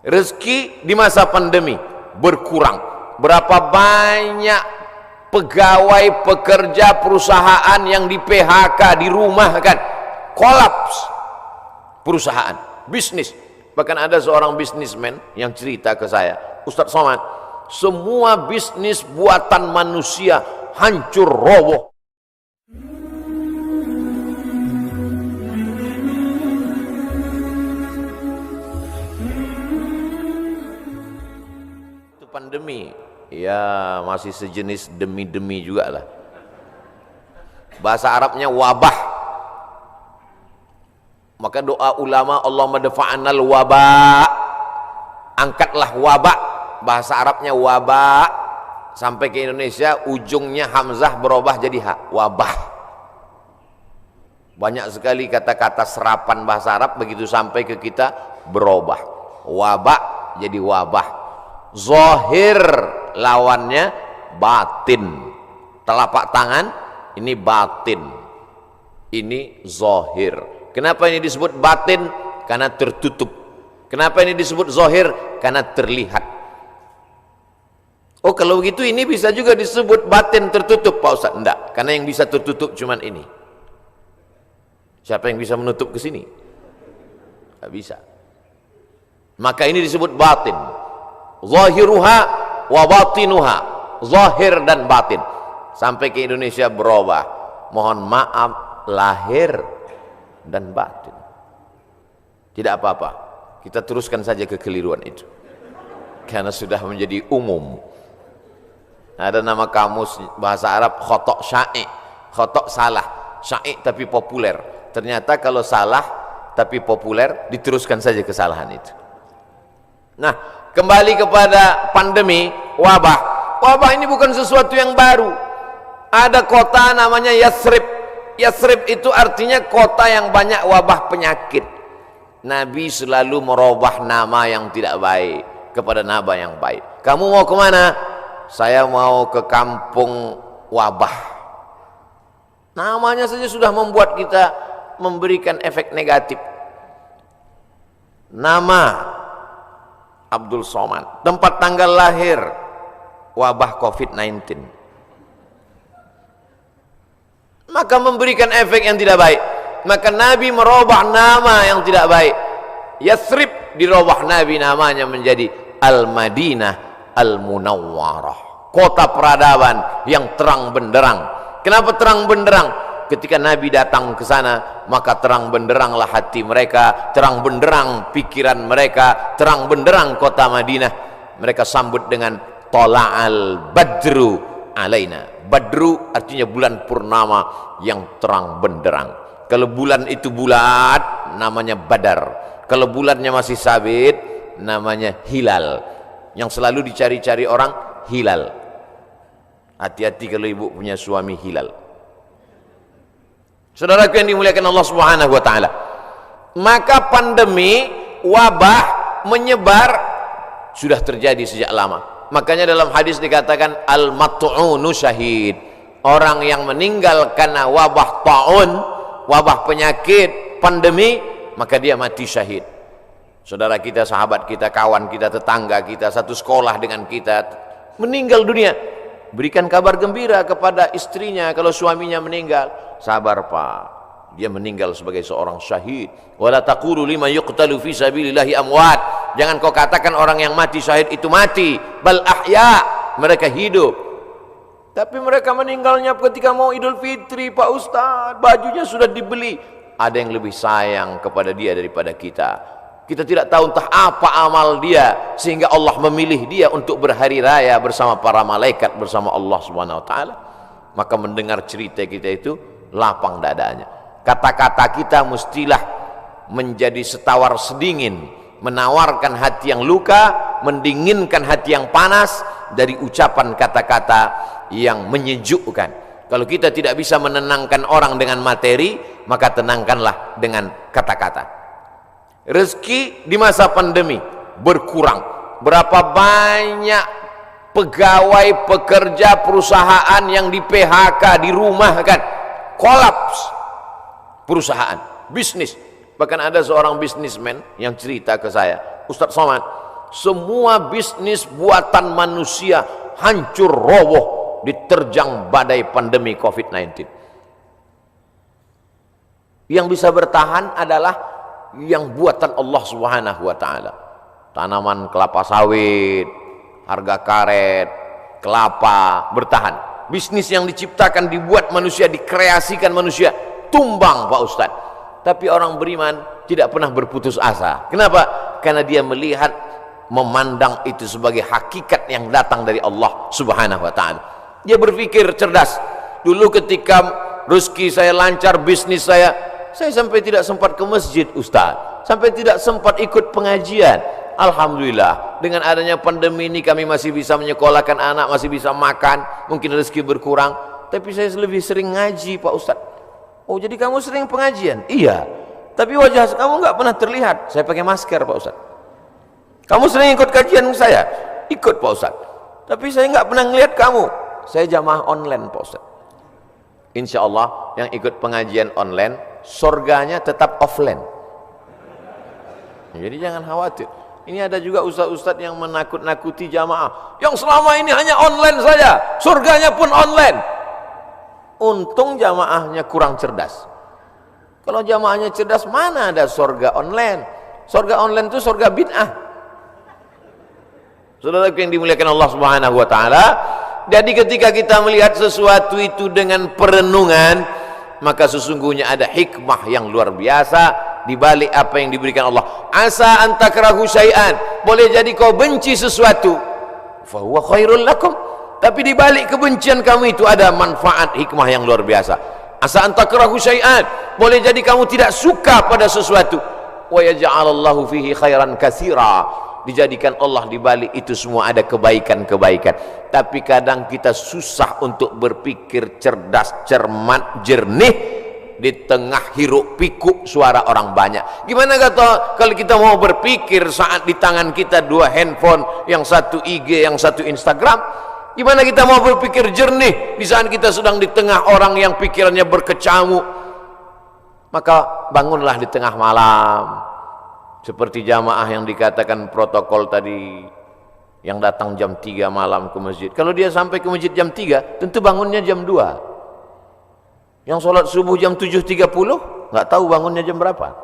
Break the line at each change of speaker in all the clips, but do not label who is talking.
Rezeki di masa pandemi berkurang. Berapa banyak pegawai, pekerja perusahaan yang di PHK, dirumahkan, kolaps perusahaan, bisnis. Bahkan ada seorang bisnismen yang cerita ke saya, Ustadz Somad, semua bisnis buatan manusia hancur roboh. Itu pandemi, ya masih sejenis demi-demi juga lah. Bahasa Arabnya wabah. Maka doa ulama, Allahumma dafa'anal wabah, angkatlah wabah. Bahasa Arabnya wabah, sampai ke Indonesia ujungnya hamzah berubah jadi ha, wabah. Banyak sekali kata-kata serapan bahasa Arab begitu sampai ke kita berubah. Wabah jadi wabah. Zahir lawannya batin. Telapak tangan ini batin, ini zahir. Kenapa ini disebut batin? Karena tertutup. Kenapa ini disebut zahir? Karena terlihat. Oh, kalau begitu ini bisa juga disebut batin tertutup, Pak Ustaz? Enggak, karena yang bisa tertutup cuman ini. Siapa yang bisa menutup ke sini? Enggak bisa. Maka ini disebut batin. Zahiruha wa batinuha, zahir dan batin. Sampai ke Indonesia berubah. Mohon maaf, lahir dan batin. Tidak apa-apa, kita teruskan saja kekeliruan itu, karena sudah menjadi umum. Ada nama kamus bahasa Arab khotok sya'i, khotok salah, sya'i tapi populer. Ternyata kalau salah tapi populer, diteruskan saja kesalahan itu. Nah, kembali kepada pandemi, wabah. Wabah ini bukan sesuatu yang baru. Ada kota namanya Yathrib. Yathrib itu artinya kota yang banyak wabah penyakit. Nabi selalu merubah nama yang tidak baik kepada nama yang baik. Kamu mau kemana? Saya mau ke kampung wabah. Namanya saja sudah membuat kita memberikan efek negatif. Nama Abdul Somad, tempat tanggal lahir wabah COVID-19. Maka memberikan efek yang tidak baik. Maka Nabi merubah nama yang tidak baik. Yathrib dirubah Nabi namanya menjadi Al-Madinah Al-Munawwarah, kota peradaban yang terang benderang. Kenapa terang benderang? Ketika Nabi datang ke sana, maka terang benderanglah hati mereka, terang benderang pikiran mereka, terang benderang kota Madinah. Mereka sambut dengan Tola'al Badru alaina. Badru artinya bulan purnama yang terang benderang. Kalau bulan itu bulat, namanya Badar. Kalau bulannya masih sabit, namanya hilal. Yang selalu dicari-cari orang, hilal. Hati-hati kalau ibu punya suami hilal. Saudaraku yang dimuliakan Allah Subhanahu wa taala. Maka pandemi, wabah menyebar sudah terjadi sejak lama. Makanya dalam hadis dikatakan al-mat'unu syahid. Orang yang meninggal karena wabah ta'un, wabah penyakit, pandemi, maka dia mati syahid. Saudara kita, sahabat kita, kawan kita, tetangga kita, satu sekolah dengan kita, meninggal dunia. Berikan kabar gembira kepada istrinya kalau suaminya meninggal. Sabar Pak, dia meninggal sebagai seorang syahid. Wala taqulu liman yuqtalu fi sabilillahi amwat. Jangan kau katakan orang yang mati syahid itu mati, bal ahya, mereka hidup. Tapi mereka meninggalnya ketika mau Idul Fitri, Pak Ustaz, bajunya sudah dibeli. Ada yang lebih sayang kepada dia daripada kita. Kita tidak tahu entah apa amal dia sehingga Allah memilih dia untuk berhari raya bersama para malaikat, bersama Allah Subhanahu wa taala. Maka mendengar cerita kita itu lapang dadanya. Kata-kata kita mestilah menjadi setawar sedingin, menawarkan hati yang luka, mendinginkan hati yang panas dari ucapan kata-kata yang menyejukkan. Kalau kita tidak bisa menenangkan orang dengan materi, maka tenangkanlah dengan kata-kata. Rezeki di masa pandemi berkurang. Berapa banyak pegawai, pekerja perusahaan yang di PHK, dirumahkan, kolaps perusahaan, bisnis. Bahkan ada seorang bisnismen yang cerita ke saya, Ustadz Somad, semua bisnis buatan manusia hancur roboh diterjang badai pandemi COVID-19. Yang bisa bertahan adalah yang buatan Allah Subhanahu wa taala. Tanaman kelapa sawit, harga karet, kelapa bertahan. Bisnis yang diciptakan, dibuat manusia, dikreasikan manusia, tumbang Pak Ustadz. Tapi orang beriman tidak pernah berputus asa. Kenapa? Karena dia melihat, memandang itu sebagai hakikat yang datang dari Allah Subhanahu wa taala. Dia berpikir cerdas. Dulu ketika rezeki saya lancar, bisnis saya sampai tidak sempat ke masjid Ustaz, sampai tidak sempat ikut pengajian. Alhamdulillah, dengan adanya pandemi ini kami masih bisa menyekolahkan anak, masih bisa makan, mungkin rezeki berkurang, tapi saya lebih sering ngaji Pak Ustaz. Oh, jadi kamu sering pengajian? Iya, tapi wajah kamu nggak pernah terlihat. Saya pakai masker Pak Ustaz. Kamu sering ikut kajian saya? Ikut Pak Ustaz, tapi saya nggak pernah ngelihat kamu. Saya jamaah online Pak Ustaz. Insya Allah yang ikut pengajian online, surganya tetap offline. Jadi jangan khawatir. Ini ada juga ustaz-ustaz yang menakut-nakuti jamaah, yang selama ini hanya online saja, surganya pun online. Untung jamaahnya kurang cerdas. Kalau jamaahnya cerdas, mana ada surga online? Surga online itu surga bid'ah. Saudara yang dimuliakan Allah Subhanahu wa taala, jadi ketika kita melihat sesuatu itu dengan perenungan, maka sesungguhnya ada hikmah yang luar biasa di balik apa yang diberikan Allah. Asa an takrahu syai'an, boleh jadi kau benci sesuatu, fa huwa khairul lakum, tapi di balik kebencian kamu itu ada manfaat, hikmah yang luar biasa. Asa an takrahu syai'an, boleh jadi kamu tidak suka pada sesuatu, wa yaj'alallahu fihi khairan katsira, dijadikan Allah di balik itu semua ada kebaikan-kebaikan. Tapi kadang kita susah untuk berpikir cerdas, cermat, jernih di tengah hiruk pikuk suara orang banyak. Gimana kata kalau kita mau berpikir saat di tangan kita dua handphone, yang satu IG, yang satu Instagram? Gimana kita mau berpikir jernih di saat kita sedang di tengah orang yang pikirannya berkecamuk? Maka bangunlah di tengah malam, seperti jamaah yang dikatakan protokol tadi, yang datang jam 3 malam ke masjid. Kalau dia sampai ke masjid jam 3, tentu bangunnya jam 2. Yang sholat subuh jam 7.30, nggak tahu bangunnya jam berapa.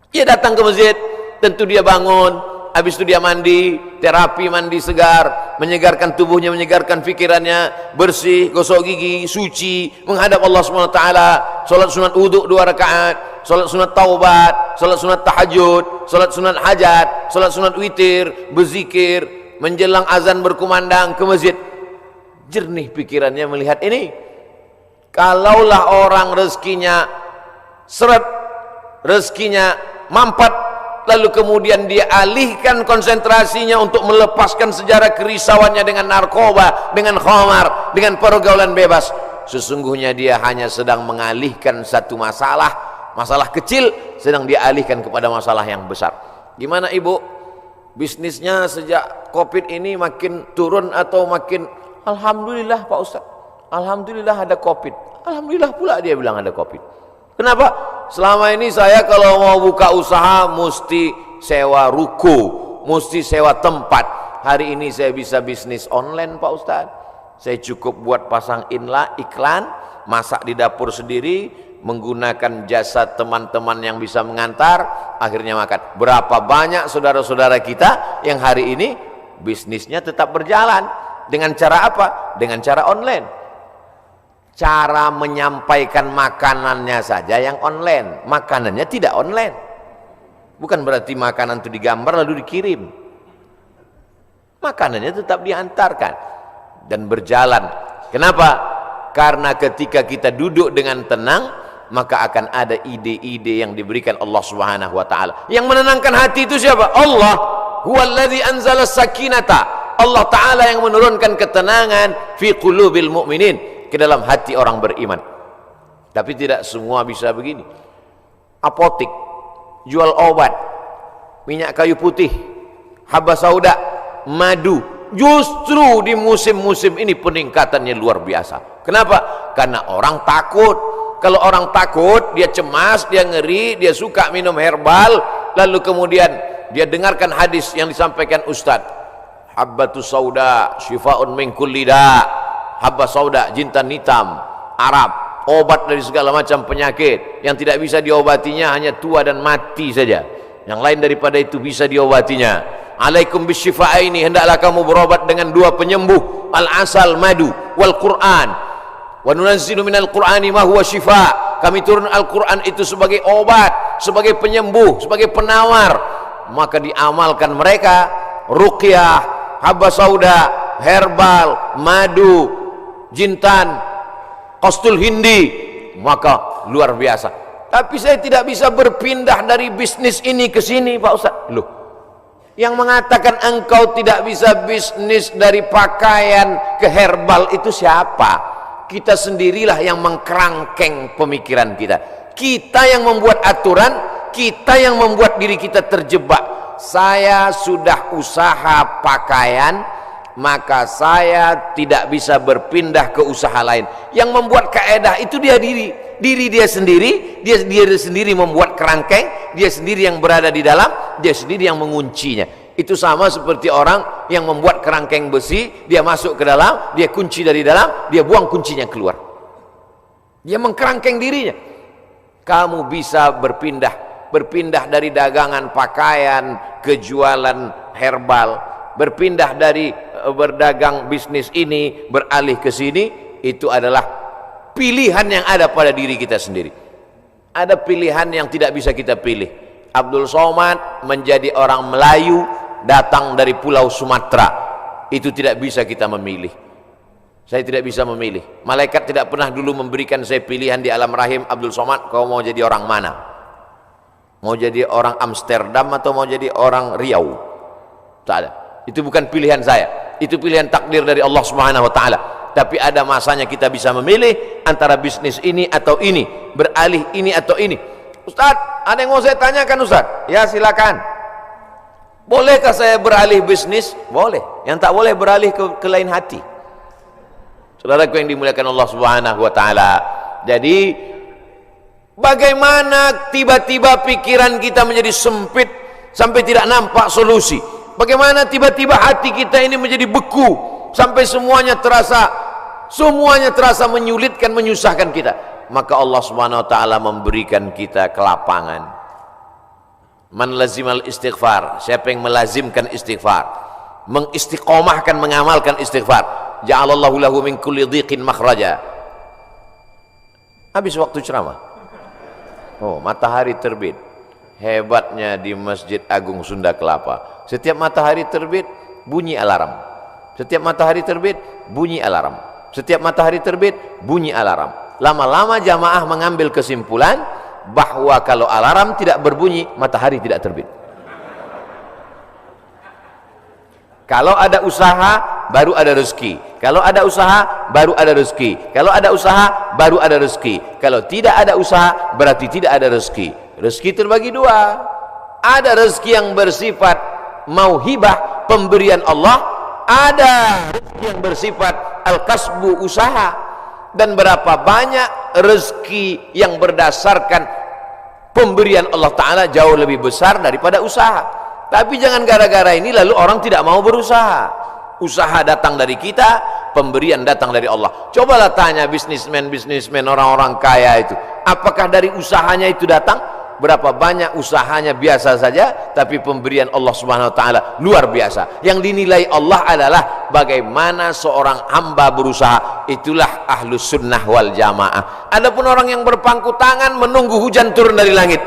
Dia datang ke masjid, tentu dia bangun, habis itu dia mandi, terapi mandi segar, menyegarkan tubuhnya, menyegarkan pikirannya, bersih, gosok gigi, suci, menghadap Allah SWT, sholat sunat wudhu 2 rakaat, sholat sunat taubat, sholat sunat tahajud, sholat sunat hajat, sholat sunat witir, berzikir, menjelang azan berkumandang ke masjid. Jernih pikirannya melihat ini. Kalaulah orang rezekinya seret, rezekinya mampat, lalu kemudian dia alihkan konsentrasinya untuk melepaskan sejarah kerisauannya dengan narkoba, dengan khamar, dengan pergaulan bebas, sesungguhnya dia hanya sedang mengalihkan satu masalah, masalah kecil sedang dia alihkan kepada masalah yang besar. Gimana ibu? Bisnisnya sejak Covid ini makin turun atau makin? Alhamdulillah Pak Ustaz, alhamdulillah ada Covid. Alhamdulillah pula dia bilang ada Covid. Kenapa? Selama ini saya kalau mau buka usaha mesti sewa ruko, mesti sewa tempat. Hari ini saya bisa bisnis online Pak Ustaz. Saya cukup buat pasang iklan, masak di dapur sendiri, menggunakan jasa teman-teman yang bisa mengantar, akhirnya makan. Berapa banyak saudara-saudara kita yang hari ini bisnisnya tetap berjalan. Dengan cara apa? Dengan cara online. Cara menyampaikan makanannya saja yang online, makanannya tidak online. Bukan berarti makanan itu digambar lalu dikirim. Makanannya tetap diantarkan dan berjalan. Kenapa? Karena ketika kita duduk dengan tenang, maka akan ada ide-ide yang diberikan Allah Subhanahu wa taala. Yang menenangkan hati itu siapa? Allah. Huwallazi anzala sakinata. Allah taala yang menurunkan ketenangan fi qulubil mu'minin, ke dalam hati orang beriman. Tapi tidak semua bisa begini. Apotik, jual obat, minyak kayu putih, haba sauda, madu, justru di musim-musim ini peningkatannya luar biasa. Kenapa? Karena orang takut. Kalau orang takut, dia cemas, dia ngeri, dia suka minum herbal, lalu kemudian dia dengarkan hadis yang disampaikan Ustaz, habbatus sauda syifaun min kulli da. Habba sauda, jintan hitam Arab, obat dari segala macam penyakit. Yang tidak bisa diobatinya hanya tua dan mati saja. Yang lain daripada itu bisa diobatinya. Alaikum bisyifa'aini, hendaklah kamu berobat dengan dua penyembuh, al-asal madu wal Quran. Wa nunazzilu minal Qur'ani ma huwa syifa. Kami turun Al-Quran itu sebagai obat, sebagai penyembuh, sebagai penawar. Maka diamalkan mereka ruqyah, habba sauda, herbal, madu, jintan, qastul hindi, maka luar biasa. Tapi saya tidak bisa berpindah dari bisnis ini ke sini, Pak Ustaz. Loh, yang mengatakan engkau tidak bisa bisnis dari pakaian ke herbal itu siapa? Kita sendirilah yang mengkerangkeng pemikiran kita. Kita yang membuat aturan, kita yang membuat diri kita terjebak. Saya sudah usaha pakaian, maka saya tidak bisa berpindah ke usaha lain. Yang membuat kaedah itu dia diri dia sendiri, dia sendiri membuat kerangkeng, dia sendiri yang berada di dalam, dia sendiri yang menguncinya. Itu sama seperti orang yang membuat kerangkeng besi, dia masuk ke dalam, dia kunci dari dalam, dia buang kuncinya keluar. Dia mengkerangkeng dirinya. Kamu bisa berpindah dari dagangan pakaian ke jualan herbal, berpindah dari berdagang bisnis ini beralih ke sini. Itu adalah pilihan yang ada pada diri kita sendiri. Ada pilihan yang tidak bisa kita pilih. Abdul Somad menjadi orang Melayu, datang dari pulau Sumatera, itu tidak bisa kita memilih. Saya tidak bisa memilih. Malaikat tidak pernah dulu memberikan saya pilihan di alam rahim, Abdul Somad, kau mau jadi orang mana? Mau jadi orang Amsterdam atau mau jadi orang Riau? Tak ada. Itu bukan pilihan saya. Itu pilihan takdir dari Allah Subhanahu wa taala. Tapi ada masanya kita bisa memilih antara bisnis ini atau ini, beralih ini atau ini. Ustaz, ada yang mau saya tanyakan Ustaz? Ya silakan. Bolehkah saya beralih bisnis? Boleh. Yang tak boleh beralih ke lain hati. Saudaraku yang dimuliakan Allah Subhanahu wa taala. Jadi bagaimana tiba-tiba pikiran kita menjadi sempit sampai tidak nampak solusi? Bagaimana tiba-tiba hati kita ini menjadi beku sampai semuanya terasa menyulitkan, menyusahkan kita? Maka Allah Subhanahu wa taala memberikan kita kelapangan. Man lazimal istighfar, siapa yang melazimkan istighfar, mengistiqomahkan, mengamalkan istighfar, ja'alallahu lahu min kulli dhiqin makhraja. Habis waktu ceramah. Oh, matahari terbit. Hebatnya di Masjid Agung Sunda Kelapa. Setiap matahari terbit bunyi alarm. Setiap matahari terbit bunyi alarm. Setiap matahari terbit bunyi alarm. Lama-lama jamaah mengambil kesimpulan bahwa kalau alarm tidak berbunyi, matahari tidak terbit. Kalau ada usaha, baru ada rezeki. Kalau ada usaha, baru ada rezeki. Kalau ada usaha, baru ada rezeki. Kalau tidak ada usaha, berarti tidak ada rezeki. Rezeki terbagi dua. Ada rezeki yang bersifat mauhibah, pemberian Allah. Ada rezeki yang bersifat al-kasbu, usaha. Dan berapa banyak rezeki yang berdasarkan pemberian Allah Ta'ala jauh lebih besar daripada usaha. Tapi jangan gara-gara ini lalu orang tidak mau berusaha. Usaha datang dari kita, pemberian datang dari Allah. Cobalah tanya bisnismen orang-orang kaya itu, apakah dari usahanya itu datang? Berapa banyak usahanya biasa saja, tapi pemberian Allah Subhanahu wa taala luar biasa. Yang dinilai Allah adalah bagaimana seorang hamba berusaha. Itulah ahlus sunnah wal jamaah. Adapun orang yang berpangku tangan menunggu hujan turun dari langit,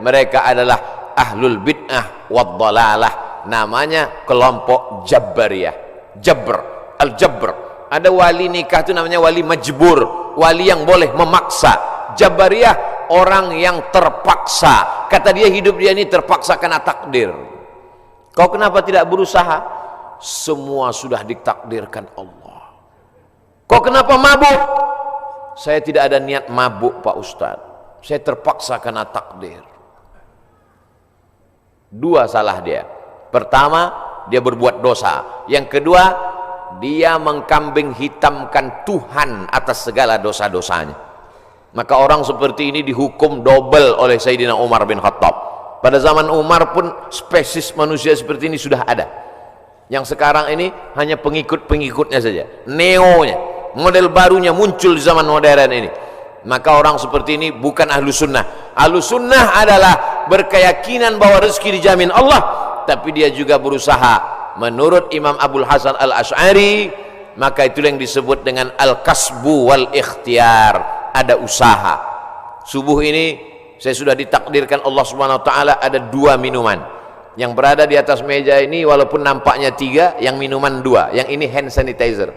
mereka adalah ahlul bid'ah wad dhalalah. Namanya kelompok Jabariyah. Jabr, al-jabr. Ada wali nikah itu namanya wali majbur, wali yang boleh memaksa. Jabariyah orang yang terpaksa. Kata dia, hidup dia ini terpaksa karena takdir. Kau kenapa tidak berusaha? Semua sudah ditakdirkan Allah. Kau kenapa mabuk? Saya tidak ada niat mabuk Pak Ustaz, saya terpaksa karena takdir. Dua salah dia. Pertama, dia berbuat dosa. Yang kedua, dia mengkambing hitamkan Tuhan atas segala dosa-dosanya. Maka orang seperti ini dihukum double oleh Sayyidina Umar bin Khattab. Pada zaman Umar pun spesies manusia seperti ini sudah ada. Yang sekarang ini hanya pengikut-pengikutnya saja, neonya, model barunya muncul di zaman modern ini. Maka orang seperti ini bukan ahlu sunnah. Ahlu sunnah adalah berkeyakinan bahwa rezeki dijamin Allah, tapi dia juga berusaha. Menurut Imam Abul Hasan Al-Asy'ari, maka itulah yang disebut dengan al-kasbu wal ikhtiar, ada usaha. Subuh ini saya sudah ditakdirkan Allah Subhanahu wa taala ada 2 minuman. Yang berada di atas meja ini walaupun nampaknya 3, yang minuman 2, yang ini hand sanitizer.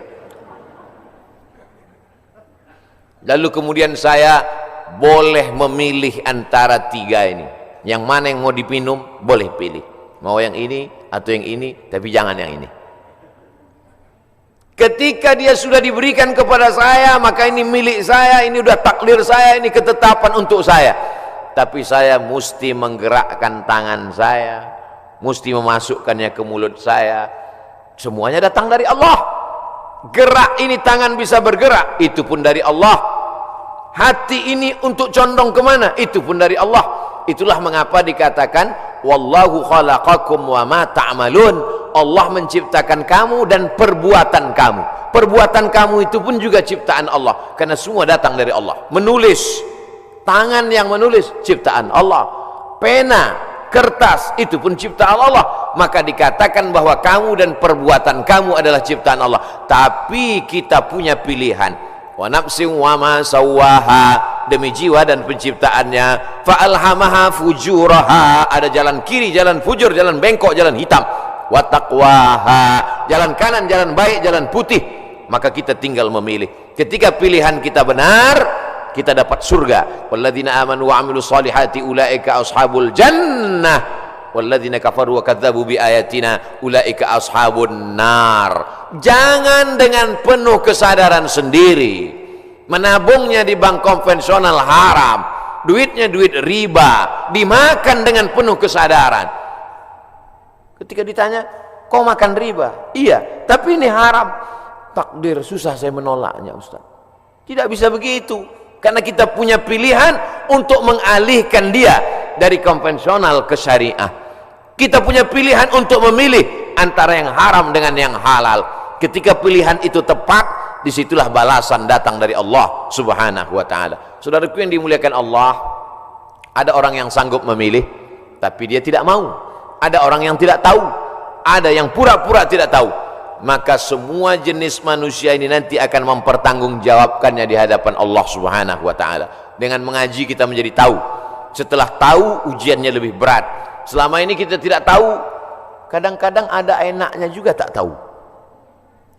Lalu kemudian saya boleh memilih antara 3 ini. Yang mana yang mau dipinum boleh pilih. Mau yang ini atau yang ini, tapi jangan yang ini. Ketika dia sudah diberikan kepada saya, maka ini milik saya, ini udah takdir saya, ini ketetapan untuk saya. Tapi saya mesti menggerakkan tangan saya, mesti memasukkannya ke mulut saya. Semuanya datang dari Allah. Gerak ini tangan bisa bergerak, itu pun dari Allah. Hati ini untuk condong kemana, itu pun dari Allah. Itulah mengapa dikatakan wallahu khalaqakum wa ma ta'malun. Allah menciptakan kamu dan perbuatan kamu. Perbuatan kamu itu pun juga ciptaan Allah, karena semua datang dari Allah. Menulis, tangan yang menulis ciptaan Allah. Pena, kertas, itu pun ciptaan Allah. Maka dikatakan bahwa kamu dan perbuatan kamu adalah ciptaan Allah. Tapi kita punya pilihan. Wa nafsin wa ma sawwaha, demi jiwa dan penciptaannya. Fa alhamaha fujuraha, ada jalan kiri, jalan fujur, jalan bengkok, jalan hitam. Wa taqwaha, jalan kanan, jalan baik, jalan putih. Maka kita tinggal memilih. Ketika pilihan kita benar, kita dapat surga. Walladzina amanu wa amilus solihati ulaika ashabul jannah walladzina kafaru wa kadzdzabu bi ayatina ulaika ashabun nar. Jangan dengan penuh kesadaran sendiri menabungnya di bank konvensional haram, duitnya duit riba, dimakan dengan penuh kesadaran. Ketika ditanya, kau makan riba? Iya, tapi ini haram. Takdir, susah saya menolaknya, Ustaz. Tidak bisa begitu. Karena kita punya pilihan untuk mengalihkan dia dari konvensional ke syariah. Kita punya pilihan untuk memilih antara yang haram dengan yang halal. Ketika pilihan itu tepat, disitulah balasan datang dari Allah Subhanahu wa ta'ala. Saudaraku yang dimuliakan Allah, ada orang yang sanggup memilih, tapi dia tidak mau. Ada orang yang tidak tahu, ada yang pura-pura tidak tahu. Maka semua jenis manusia ini nanti akan mempertanggungjawabkannya di hadapan Allah Subhanahu wa ta'ala. Dengan mengaji kita menjadi tahu. Setelah tahu, ujiannya lebih berat. Selama ini kita tidak tahu, kadang-kadang ada enaknya juga tak tahu.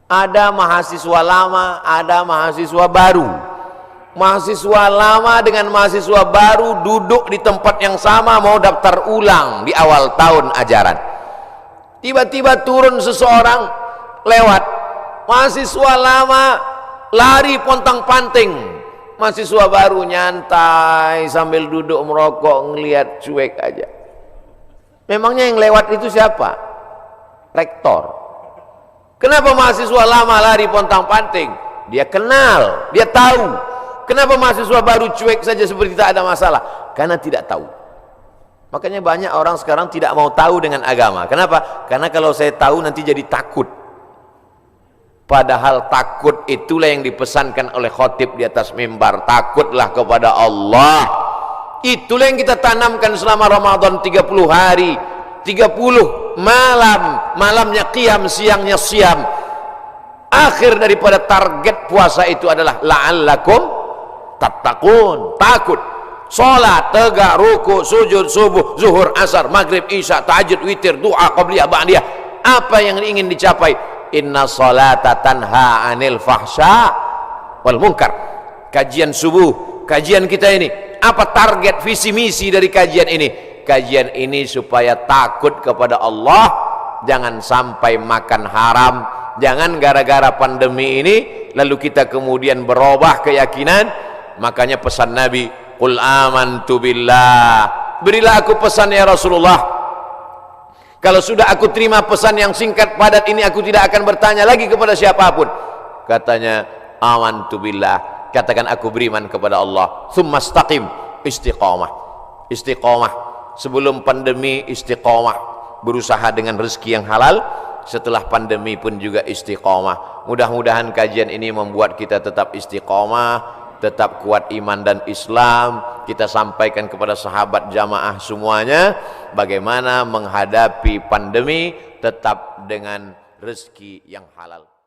Ada mahasiswa lama, ada mahasiswa baru. Mahasiswa lama dengan mahasiswa baru duduk di tempat yang sama, mau daftar ulang di awal tahun ajaran. Tiba-tiba turun seseorang lewat, mahasiswa lama lari pontang-panting, mahasiswa baru nyantai sambil duduk merokok, ngelihat cuek aja. Memangnya yang lewat itu siapa? Rektor. Kenapa mahasiswa lama lari pontang-panting? Dia kenal, dia tahu. Kenapa mahasiswa baru cuek saja seperti tak ada masalah? Karena tidak tahu. Makanya banyak orang sekarang tidak mau tahu dengan agama. Kenapa? Karena kalau saya tahu nanti jadi takut. Padahal takut itulah yang dipesankan oleh khotib di atas mimbar. Takutlah kepada Allah. Itulah yang kita tanamkan selama Ramadan 30 hari. 30 malam. Malamnya qiyam, siangnya siam. Akhir daripada target puasa itu adalah la'allakum tattaqun, takut. Salat, tegak, ruku, sujud, subuh, zuhur, asar, maghrib, isya, tahajud, witir, doa, qabliyah, ba'diyah. Apa yang ingin dicapai? Inna salata tanha anil fahsya wal munkar. Kajian subuh, kajian kita ini, apa target visi misi dari kajian ini? Kajian ini supaya takut kepada Allah, jangan sampai makan haram, jangan gara-gara pandemi ini lalu kita kemudian berubah keyakinan. Makanya pesan Nabi, qul amantu billah, berilah aku pesan ya Rasulullah. Kalau sudah aku terima pesan yang singkat padat ini, aku tidak akan bertanya lagi kepada siapapun. Katanya, amantu billah, katakan aku beriman kepada Allah. Tsumma istaqim, istiqamah. Istiqamah, sebelum pandemi istiqomah, berusaha dengan rezeki yang halal. Setelah pandemi pun juga istiqomah. Mudah-mudahan kajian ini membuat kita tetap istiqomah, tetap kuat iman dan Islam. Kita sampaikan kepada sahabat jamaah semuanya bagaimana menghadapi pandemi tetap dengan rezeki yang halal.